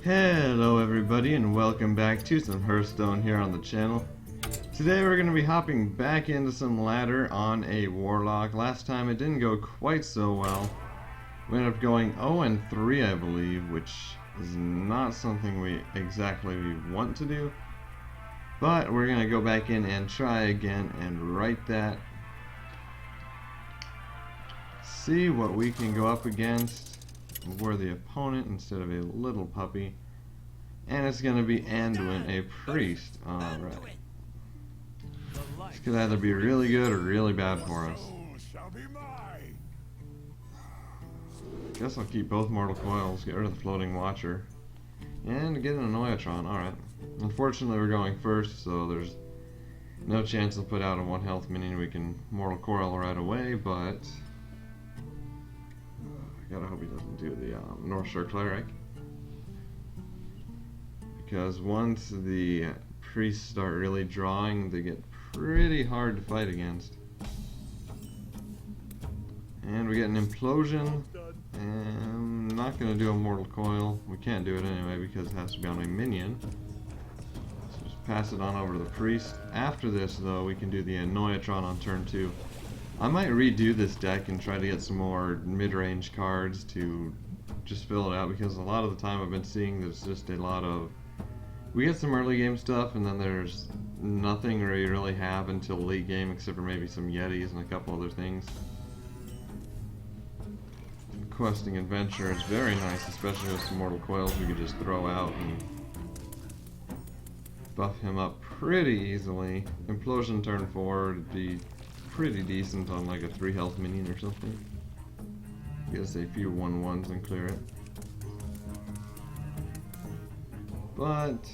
Hello everybody and welcome back to some Hearthstone here on the channel. Today we're going to be hopping back into some ladder on a Warlock. Last time it didn't go quite so well. We ended up going 0-3 I believe, which is not something we exactly want to do. But we're going to go back in and try again and right that. See what we can go up against. We're the opponent instead of a little puppy. And it's going to be Anduin, a priest. Alright. This could either be really good or really bad for us. Guess I'll keep both Mortal Coils, get rid of the Floating Watcher, and get an Annoyatron. Alright. Unfortunately we're going first, so there's no chance to put out a 1 health minion we can Mortal Coil right away, but I gotta hope he doesn't do the North Shore Cleric. Because once the priests start really drawing, they get pretty hard to fight against. And we get an Implosion. And I'm not gonna do a Mortal Coil. We can't do it anyway because it has to be on a minion. So just pass it on over to the priest. After this though, we can do the Annoyatron on turn 2. I might redo this deck and try to get some more mid-range cards to just fill it out, because a lot of the time I've been seeing there's just a lot of... We get some early game stuff and then there's nothing we really have until late game except for maybe some Yetis and a couple other things. Questing Adventure is very nice, especially with some Mortal Coils we could just throw out and buff him up pretty easily. Implosion turn 4 would be pretty decent on like a 3 health minion or something. Guess a few 1/1s and clear it. But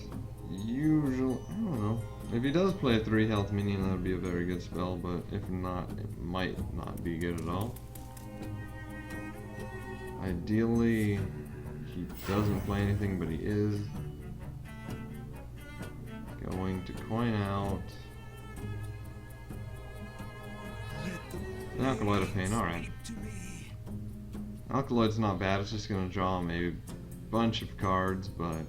usually, I don't know. If he does play a 3 health minion, that would be a very good spell, but if not, it might not be good at all. Ideally, he doesn't play anything, but he is going to coin out an Alkaloid of Pain. Alright. Alkaloid's not bad, it's just going to draw him a bunch of cards, but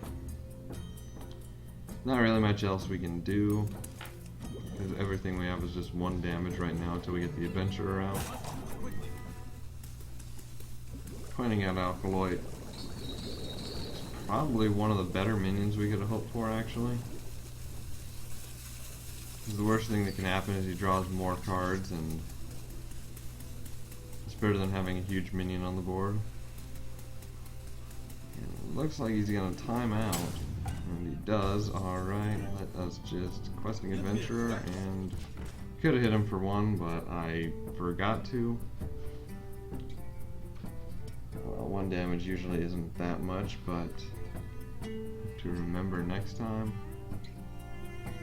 not really much else we can do, because everything we have is just 1 damage right now until we get the Adventurer out. Pointing out Alkaloid is probably one of the better minions we could have hoped for, actually. The worst thing that can happen is he draws more cards, and it's better than having a huge minion on the board. And it looks like he's going to time out. And he does. Alright, let us just Questing Adventurer, and could have hit him for 1, but I forgot to. Well, 1 damage usually isn't that much, but to remember next time.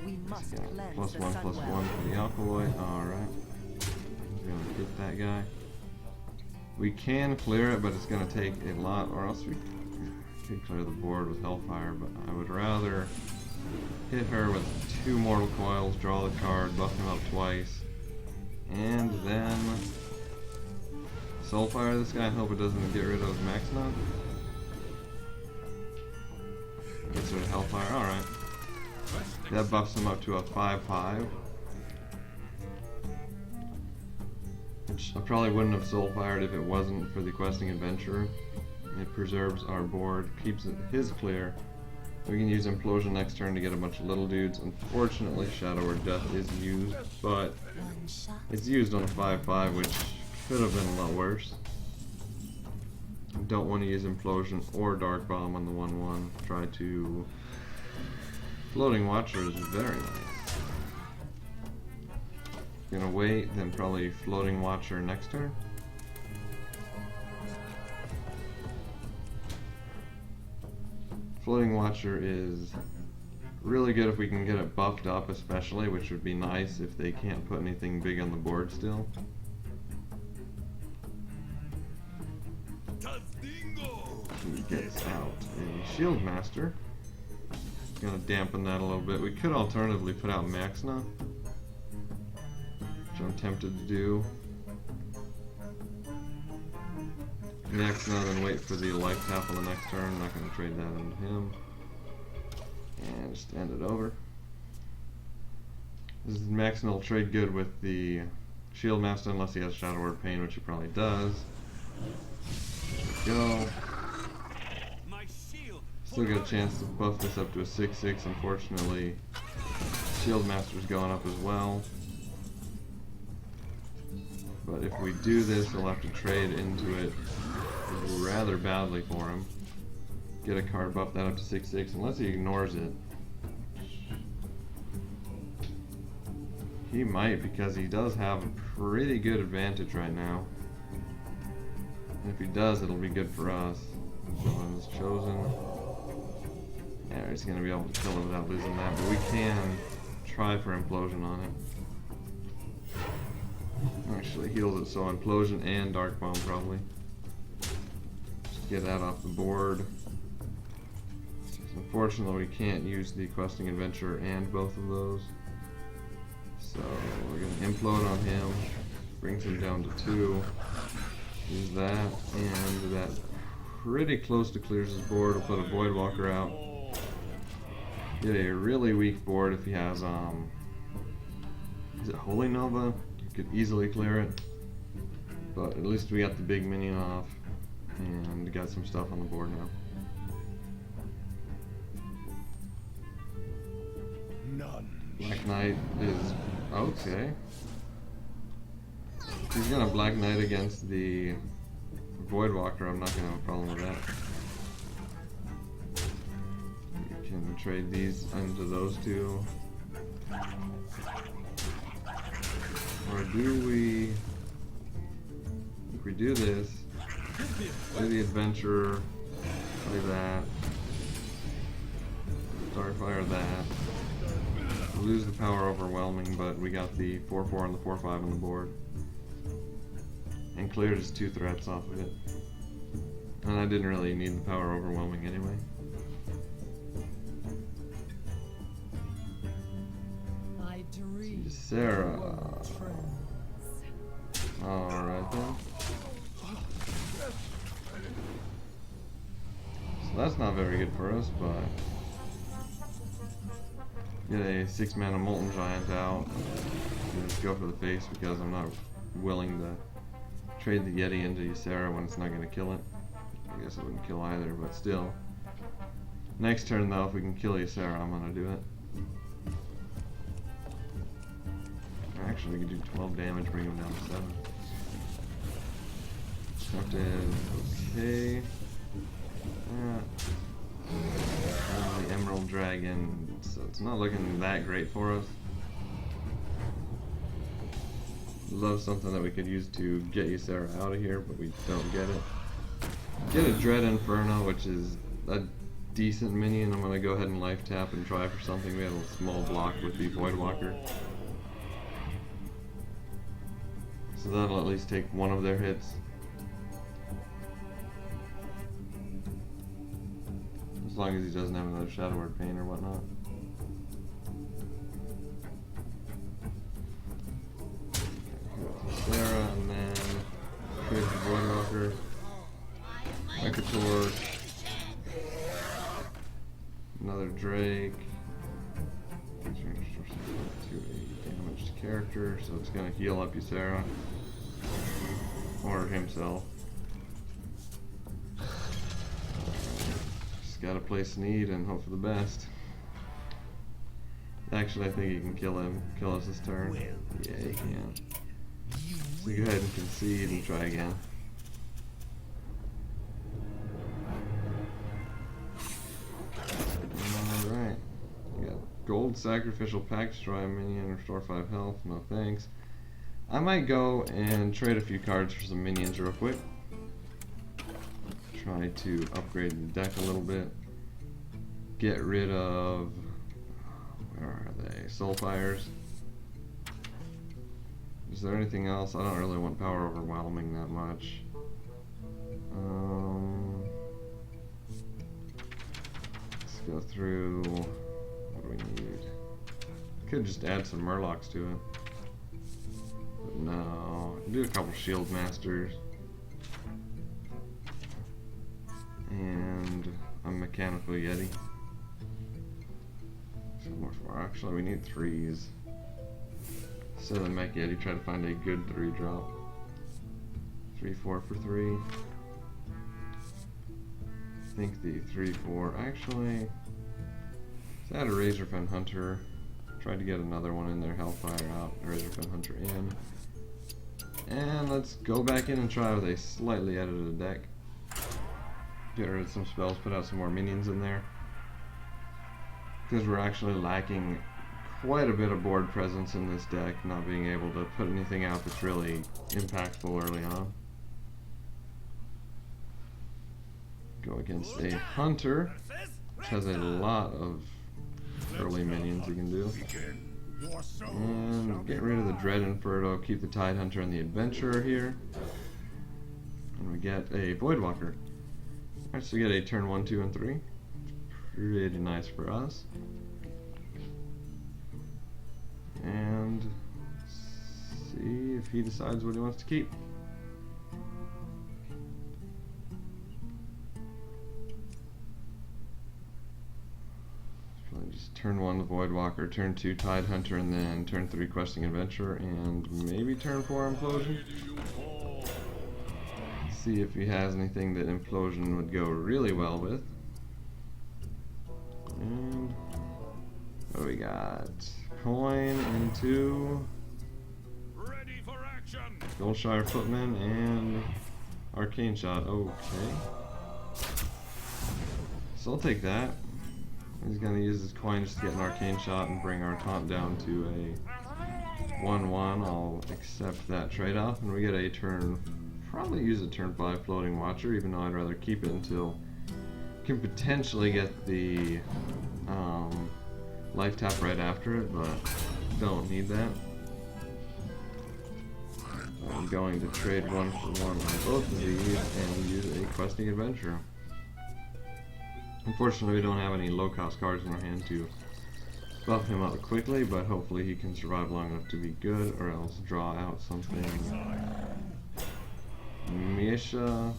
+1/+1 for the Alkaloid. Alright. We're going to get that guy. We can clear it, but it's going to take a lot, or else we could clear the board with Hellfire, but I would rather hit her with 2 Mortal Coils, draw the card, buff him up twice, and then Soulfire this guy and hope it doesn't get rid of Maxna. Gets rid of Hellfire, alright. That buffs him up to a 5/5. Which I probably wouldn't have Soulfired if it wasn't for the Questing Adventurer. It preserves our board, keeps it his clear. We can use Implosion next turn to get a bunch of little dudes. Unfortunately, Shadow or Death is used, but it's used on a 5/5, which could have been a lot worse. Don't want to use Implosion or Dark Bomb on the 1/1. Try to... Floating Watcher is very nice. Gonna wait, then probably Floating Watcher next turn. Floating Watcher is really good if we can get it buffed up, especially, which would be nice if they can't put anything big on the board still. He gets out a Shield Master. Gonna dampen that a little bit. We could alternatively put out Maxna, which I'm tempted to do. next now, then wait for the life tap on the next turn. I'm not going to trade that into him. And just end it over. This is Maxon will trade good with the Shield Master unless he has Shadow Word Pain, which he probably does. There we go. Still got a chance to buff this up to a 6/6. Unfortunately, Shield Master's going up as well. But if we do this, we'll have to trade into it rather badly for him. Get a card, buff that up to 6/6, unless he ignores it. He might, because he does have a pretty good advantage right now. And if he does, it'll be good for us. Villain is chosen. Yeah, he's going to be able to kill it without losing that, but we can try for Implosion on it. Actually heals it, so Implosion and Dark Bomb probably. Just get that off the board. Unfortunately, we can't use the Questing Adventurer and both of those. So we're going to implode on him, brings him down to 2. Use that, and that pretty close to clears his board. We'll put a Voidwalker out. Get a really weak board if he has, is it Holy Nova? You could easily clear it. But at least we got the big minion off, and got some stuff on the board now. Black Knight is okay. He's gonna Black Knight against the Voidwalker. I'm not gonna have a problem with that. We can trade these into those two. Or do we... If we do this, play the Adventurer, play that, Starfire that. We lose the power overwhelming, but we got the 4/4 and the 4/5 on the board. And cleared his 2 threats off of it. And I didn't really need the power overwhelming anyway. Sarah. Alright then. So that's not very good for us, but get a 6-mana Molten Giant out. Just go for the face because I'm not willing to trade the Yeti into Ysera when it's not going to kill it. I guess it wouldn't kill either, but still. Next turn though, if we can kill Ysera, I'm going to do it. Actually, we can do 12 damage, bring him down to 7. Disrupted, okay. The Emerald Dragon, so it's not looking that great for us. Love something that we could use to get Ysera out of here, but we don't get it. Get a Dread Inferno, which is a decent minion. I'm going to go ahead and life tap and try for something. We had a small block with the Voidwalker. So that'll at least take one of their hits. As long as he doesn't have another Shadow Word Pain or whatnot. Sarah, and then create the Voidwalker. Echotor. Another Drake. 280 damage to character, so it's gonna heal up Ysera. Or himself. Just gotta play Sneed and hope for the best. Actually, I think he can kill him. Kill us this turn. Yeah, he can. So go ahead and concede and try again. Alright. We got Gold Sacrificial Pact, destroy a minion, restore 5 health. No thanks. I might go and trade a few cards for some minions real quick. Try to upgrade the deck a little bit. Get rid of... where are they? Soulfires. Is there anything else? I don't really want power overwhelming that much. Let's go through... what do we need? Could just add some Murlocs to it. But no. Do a couple Shield Masters. Mechanical Yeti. So more for, actually we need 3s. So the Mech Yeti, try to find a good 3-drop. 3-4 for 3. I think the 3-4, actually, let's add a Razorfen Hunter. Try to get another one in there, Hellfire out, Razorfen Hunter in. And let's go back in and try with a slightly edited deck. Get rid of some spells, put out some more minions in there. Because we're actually lacking quite a bit of board presence in this deck, not being able to put anything out that's really impactful early on. Go against a Hunter, which has a lot of early minions you can do. And get rid of the Dread Inferno, keep the Tidehunter and the Adventurer here. And we get a Voidwalker. Alright, so we get a turn 1, 2, and 3. Pretty nice for us. And see if he decides what he wants to keep. Just turn 1 the Voidwalker, turn 2 Tidehunter, and then turn 3 Questing Adventurer, and maybe turn 4 Implosion. See if he has anything that Implosion would go really well with. And what do we got? Coin into Goldshire Footman and Arcane Shot. Okay. So I'll take that. He's going to use his coin just to get an Arcane Shot and bring our taunt down to a 1-1. I'll accept that trade-off, and we get a turn, probably use a turn 5 Floating Watcher, even though I'd rather keep it until we can potentially get the life tap right after it, but don't need that. I'm going to trade 1 for 1 on both of these and use a Questing Adventurer. Unfortunately, we don't have any low-cost cards in our hand to buff him up quickly, but hopefully he can survive long enough to be good, or else draw out something. Misha.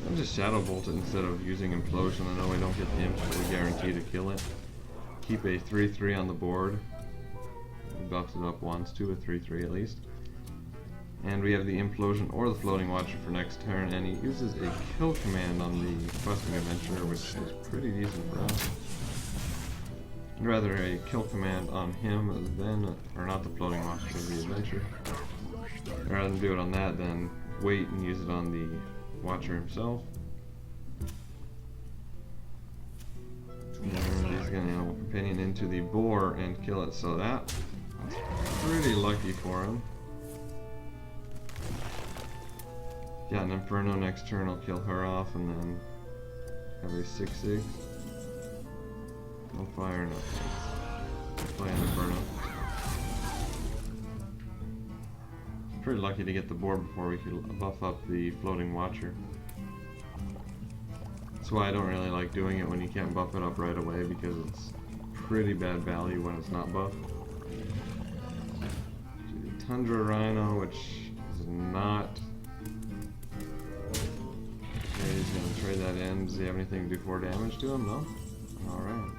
I'll just Shadow Bolt it instead of using Implosion. I know we don't get the imps, but we guarantee to kill it. Keep a 3-3 on the board. We buffed it up once to a 3-3 at least. And we have the Implosion or the Floating Watcher for next turn, and he uses a kill command on the Questing Adventurer, which is pretty decent for us. I'd rather a kill command on him than, or not the Floating Watcher, but the Adventurer. Rather than do it on that, then wait and use it on the Watcher himself. And he's going to Animal Companion into the Boar and kill it, so that's pretty lucky for him. Yeah, an Inferno next turn, I'll kill her off and then have a 6-6. No fire, no things. Play an Inferno. Pretty lucky to get the board before we could buff up the Floating Watcher. That's why I don't really like doing it when you can't buff it up right away, because it's pretty bad value when it's not buffed. The Tundra Rhino, which is not... Okay, he's going to trade that in. Does he have anything to do 4 damage to him? No? Alright.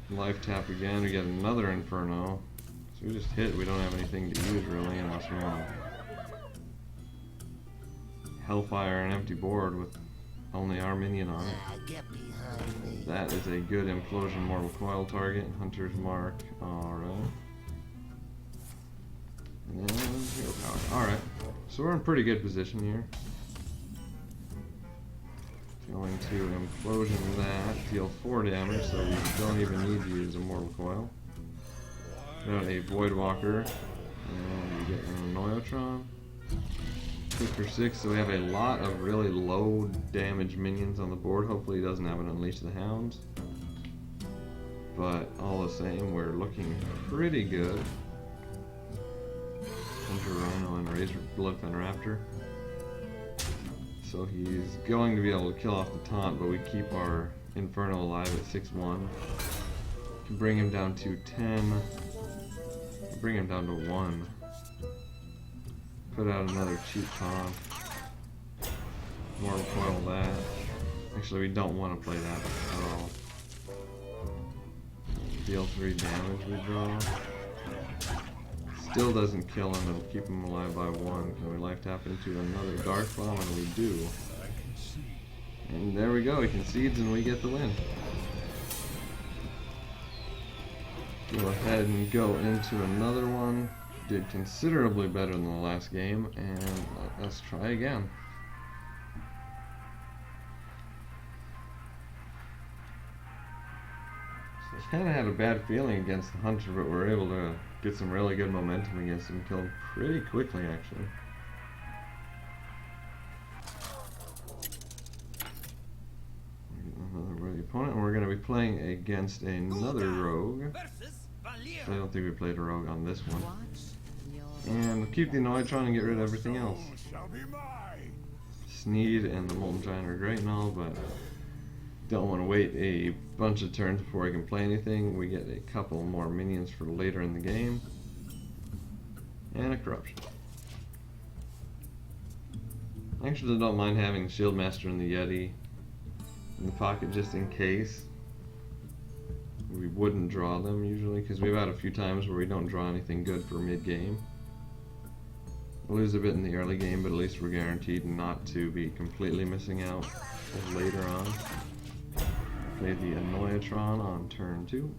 Life tap again, we get another Inferno. So we just hit, we don't have anything to use really unless we want Hellfire and empty board with only our minion on it. That is a good Implosion Mortal Coil target. Hunter's Mark. Alright. And Hero Power. Alright. So we're in pretty good position here. Going to Implosion that, deal 4 damage, so we don't even need to use a Mortal Coil. Got a Voidwalker, and we get an Noyotron. 2 for 6, so we have a lot of really low damage minions on the board. Hopefully he doesn't have an Unleash the Hounds. But all the same, we're looking pretty good. Hunter Rhino and Razor Bloodfen Raptor. So he's going to be able to kill off the taunt, but we keep our Inferno alive at 6-1. Can bring him down to 10. Bring him down to 1. Put out another cheap taunt. Mortal Coil that. Actually, we don't want to play that at all. Deal 3 damage, we draw. Still doesn't kill him, it'll keep him alive by 1. Can we life tap into another Dark Bomb? And we do. And there we go, he concedes and we get the win. Go ahead and go into another one. Did considerably better than the last game, and let's try again. So I kind of had a bad feeling against the Hunter, but we're able to get some really good momentum against him. Killed him pretty quickly, actually. Another worthy opponent, and we're going to be playing against another rogue. I don't think we played a rogue on this one. And we'll keep the Annoyatron and get rid of everything else. Sneed and the Molten Giant are great and all, but don't want to wait a bunch of turns before I can play anything. We get a couple more minions for later in the game. And a Corruption. Actually, I don't mind having Shield Master and the Yeti in the pocket just in case. We wouldn't draw them usually, because we've had a few times where we don't draw anything good for mid-game. We'll lose a bit in the early game, but at least we're guaranteed not to be completely missing out later on. Play the Annoyatron on turn 2.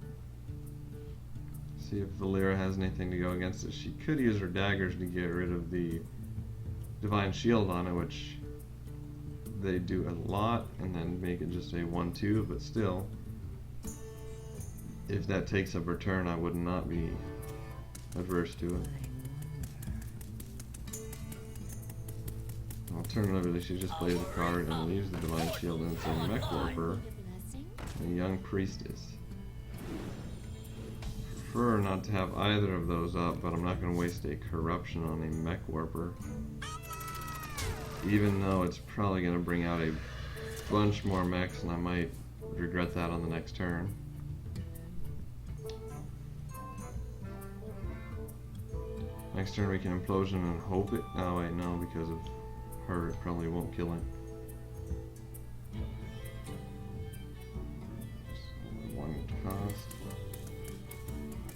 See if Valera has anything to go against it. She could use her daggers to get rid of the Divine Shield on it, which they do a lot, and then make it just a 1-2, but still, if that takes up her turn, I would not be adverse to it. Alternatively, she just plays a card and leaves the Divine Shield and it's a Mech Warper, a Young Priestess. Prefer not to have either of those up, but I'm not going to waste a Corruption on a Mech Warper. Even though it's probably going to bring out a bunch more mechs, and I might regret that on the next turn. Next turn we can Implosion and hope it. Oh wait, no, because of her, it probably won't kill it. So 1 cost.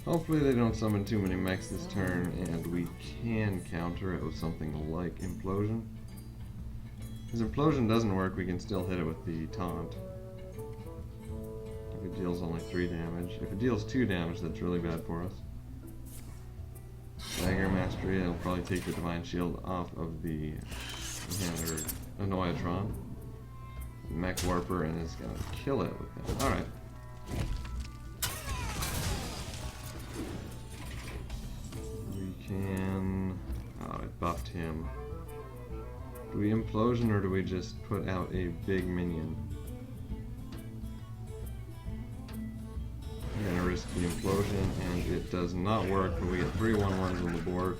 Hopefully they don't summon too many mechs this turn, and we can counter it with something like Implosion. If Implosion doesn't work, we can still hit it with the Taunt. If it deals only 3 damage. If it deals 2 damage, that's really bad for us. Dagger Mastery, it'll probably take the Divine Shield off of the Annoyatron. Mech Warper, and it's gonna kill it with that. Alright. We can... oh, it buffed him. Do we Implosion or do we just put out a big minion? I'm gonna risk the Implosion, and it does not work, but we get 3 1/1s on the board,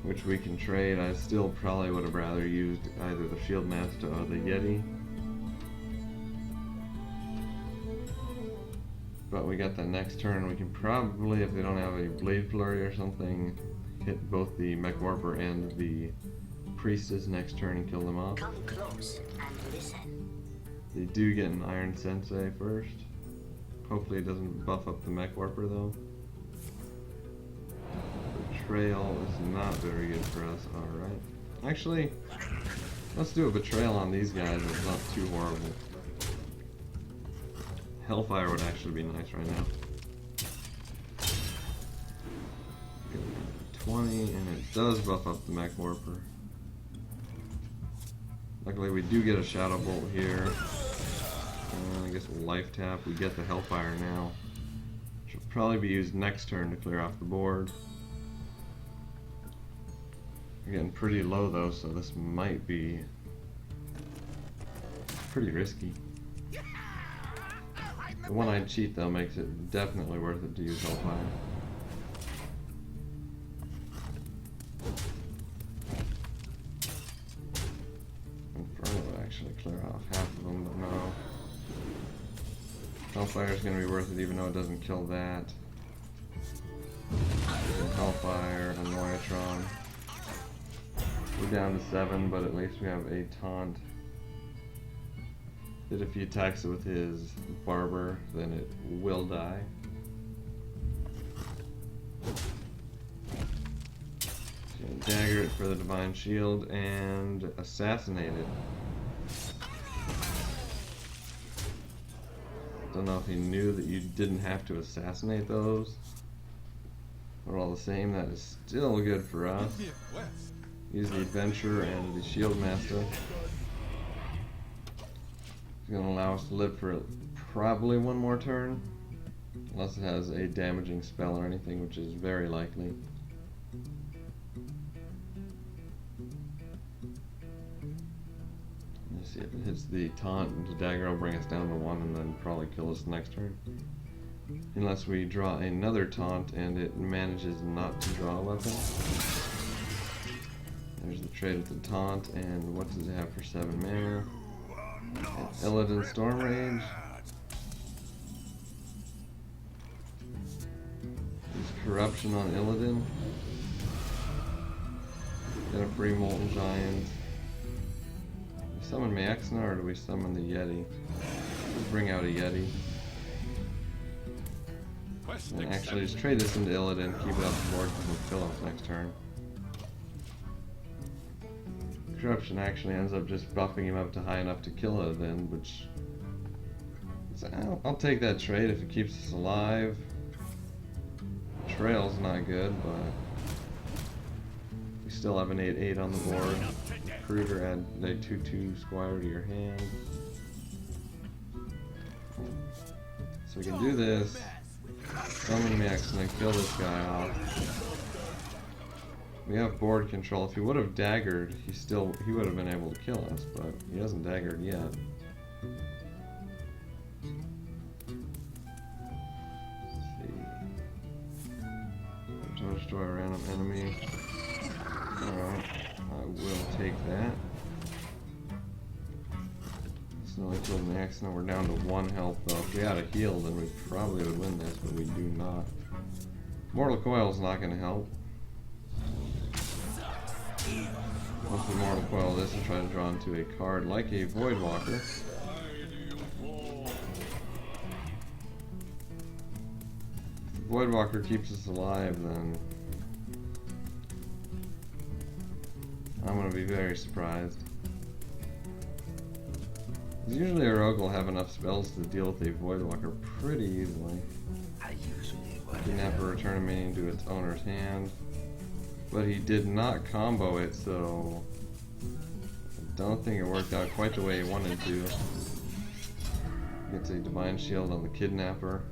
which we can trade. I still probably would have rather used either the Shield Master or the Yeti. But we got that next turn. We can probably, if they don't have a Blade Flurry or something, hit both the Mech Warper and the Priestess next turn and kill them off. Come close and listen. They do get an Iron Sensei first. Hopefully it doesn't buff up the Mech Warper though. Betrayal is not very good for us. Alright. Actually, let's do a Betrayal on these guys. It's not too horrible. Hellfire would actually be nice right now. 20, and it does buff up the Mech Warper. Luckily we do get a Shadow Bolt here. I guess we'll life tap. We get the Hellfire now. Which will probably be used next turn to clear off the board. We're getting pretty low though, so this might be pretty risky. The one-eyed cheat though makes it definitely worth it to use Hellfire. Inferno would actually clear off half of them, but no. Hellfire is going to be worth it even though it doesn't kill that. Hellfire, Annoyatron. We're down to 7, but at least we have a taunt. That if he attacks it with his barber, then it will die. So dagger it for the divine shield and assassinate it. Don't know if he knew that you didn't have to assassinate those. But all the same, that is still good for us. Use the adventurer and the shield master. It's going to allow us to live for probably one more turn. Unless it has a damaging spell or anything, which is very likely. Let's see if it hits the taunt, and the dagger will bring us down to 1 and then probably kill us next turn. Unless we draw another taunt and it manages not to draw a weapon. There's the trade with the taunt, and what does it have for 7 mana? Illidan Storm Rage. Use Corruption on Illidan. Get a free Molten Giant. Do we summon Maexna or do we summon the Yeti? Let's bring out a Yeti. And actually just trade this into Illidan, keep it off the board because we'll kill us next turn. Corruption actually ends up just buffing him up to high enough to kill Illidan, which... I'll take that trade if it keeps us alive. Trail's not good, but... You still have an 8/8 on the board. Recruiter, add a 2/2 Squire to your hand. So we can do this. Summon Maexna and kill this guy off. We have board control. If he would have daggered, he would have been able to kill us, but he hasn't daggered yet. Let's see. Destroy a random enemy. Alright, I will take that. Snowly killed Maexna. We're down to 1 health though. If we had a heal, then we probably would win this, but we do not. Mortal Coil's not going to help. Once we Mortal Coil this and try to draw into a card like a Voidwalker. If the Voidwalker keeps us alive, then I'm going to be very surprised. Usually a rogue will have enough spells to deal with a Voidwalker pretty easily. Kidnapper, return a minion to its owner's hand. But he did not combo it, so I don't think it worked out quite the way he wanted to. Gets a Divine Shield on the Kidnapper.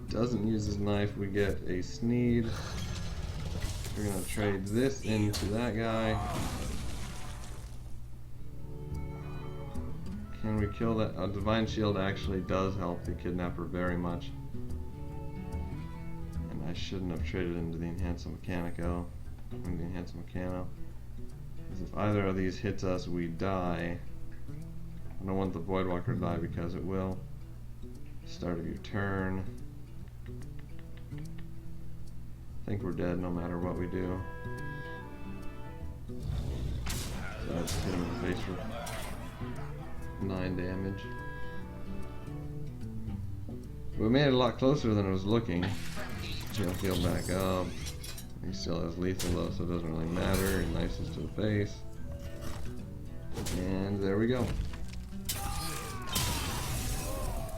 Doesn't use his knife, we get a Sneed. We're going to trade this into that guy. Can we kill that? A Divine Shield actually does help the Kidnapper very much. And I shouldn't have traded into the Enhanced Mechanico. Because if either of these hits us, we die. I don't want the Voidwalker to die because it will. Start of your turn. I think we're dead no matter what we do. So I just hit him in the face for 9 damage. We made it a lot closer than it was looking. He'll heal back up. He still has lethal though, so it doesn't really matter. He knifes us to the face. And there we go.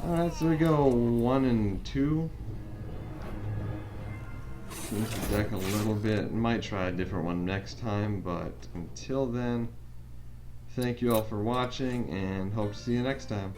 Alright, so we go 1 and 2. Change the deck a little bit. Might try a different one next time, but until then, thank you all for watching and hope to see you next time.